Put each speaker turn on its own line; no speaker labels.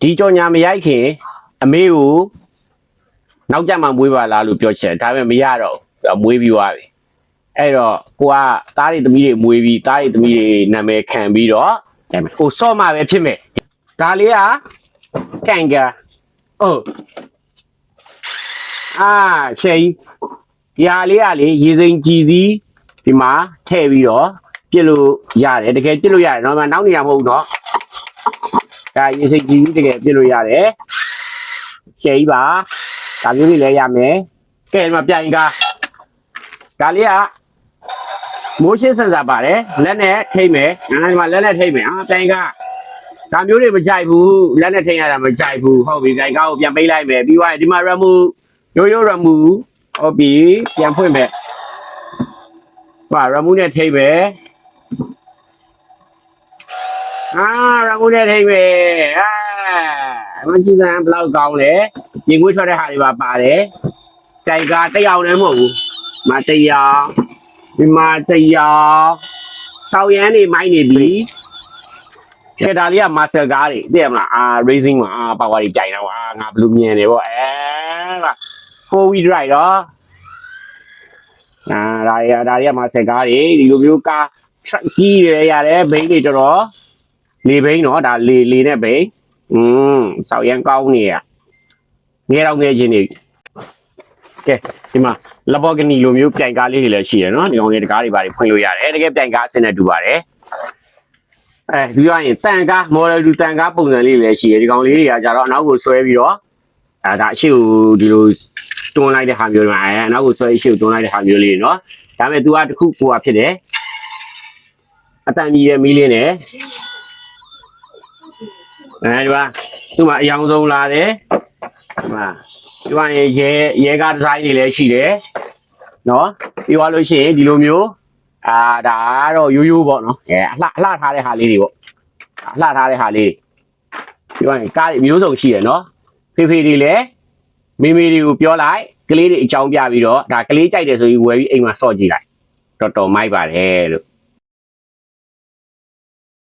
ဒီကြောညာမရိုက်ခင်အမေကိုနောက်ကြမှာမွေးပါလားလို့ပြောချင်တယ်ဒါပေမဲ့မရတော့မွေးပြီးသွားပြီအဲ့တော့ကိုကသားတွေသမီးတွေမွေးပြီးသားတွေသမီးတွေနာမည်ခံပြီးတော့ကိုစော့မှာပဲဖြစ်မယ်ဒါလေးကကန်ကဟုတ်ရှယ်ကြီးဒီဟာလေးကလေရေစိမ်ကြည်သည်ဒီမှာထည့်ပြီးတော့ပြစ်လို့ရတယ်တကယ်ပြစ်လို့ရတယ်နော်နောက်နေရမဟုတ်ဘူးနော်ဒါရေစိမ်ကြည်သည်တကယ်ပြစ်လို့ရတယ်ရှယ်ကြီးပါဒါမျိုးတွေလည်းရမယ်ကဲဒီမှာပြိုင်ကားဒါလေးကမိုးရှင်းဆန်စာပါတယ်လက်နဲ့ထိမ့်မယ်ဒီမှာလက်နဲ့ထိမ့်မယ်ပြိုင်ကားဒါမျိုးတွေမကြိုက်ဘူးလက်နဲ့ထိမ့်ရတာမကြိုက်ဘူးဟုတ်ပြီပြိုင်ကားကိုပြန်ပေးလိုက်မယ်ပြီးသွားရင်ဒီမှာရမူရိုးရိုးရမူဟုတ်ပြီပြန်ဖွင့်မယ်ပါရမူနဲ့ထိမ့်မယ်ရမူနဲ့ထိမ့်မယ်မကြည့်စမ်းဘလောက်ကောင်းလဲရေငွေ့ထွက်တဲ့ဟာတွေပါပါတယ်တိုင်ကားတစ်ယောက်လည်းမဟုတ်ဘူးမတစ်ယောက်ဒီမှာတစ်ယောက်စောက်ရမ်းနေမိုင်းနေပြီခေဒါလေးကမာစတာကားတွေသိရမလားracing မှာပါဝါတွေကြိုင်တော့ငါဘလူးမြင်နေပေါ့4 wheel drive တော့ဒါတွေကမာစတာကားတွေဒီလိုမျိုးကား truck ကြီးတွေရတယ်ဘိန်းတွေတော်တော်လေဘိန်းတော့ဒါလေနဲ့ဘိန်းစောက်ရမ်းကောင်းနေရငယ်တော့ငယ်ချင်းနေကဲဒီမှာလဘော်ဂနီလိုမျိုးပြိုင်ကားလေးတွေလည်းရှိတယ်နော်ဒီကောင်လေးတကားတွေပါဖွင့်လို့ရတယ်တကယ်ပြိုင်ကားအစနဲ့တူပါတယ်ဒီရရင်တန်ကား model တူတန်ကားပုံစံလေးလည်းရှိတယ်ဒီကောင်လေးတွေကကြတော့အနောက်ကိုဆွဲပြီးတော့ဒါအရှိကိုဒီလိုတွန်းလိုက်တဲ့ဟာမျိုးတွေအနောက်ကိုဆွဲအရှိကိုတွန်းလိုက်တဲ့ဟာမျိုးလေးနော်ဒါပေမဲ့ तू ကတခုကိုကဖြစ်တယ်အတန်ကြီးရဲ့မီးလင်းနဲ့ဒီမှာသူ့မှာအယောင်ဆုံးလာတယ်ဒီမှာရဲကားဒီဇိုင်းတွေလည်းရှိတယ်နော်ပြီးသွားလို့ရှိရင်ဒီလိုမျိုးဒါကတော့ရိုးရိုးပေါ့နော်အလှထားတဲ့ဟာလေးတွေပေါ့အလှထားတဲ့ဟာလေးဒီမှာကားတွေမျိုးစုံရှိတယ်နော်ဖေဖေတွေလည်းမေမေတွေကိုပြောလိုက်ကလေးတွေအကြောင်းပြပြီးတော့ဒါကလေးကြိုက်တယ်ဆိုပြီးဝယ်ပြီးအိမ်မှာစော့ကြည့်လိုက်တော်တော်မိုက်ပါတယ်လို့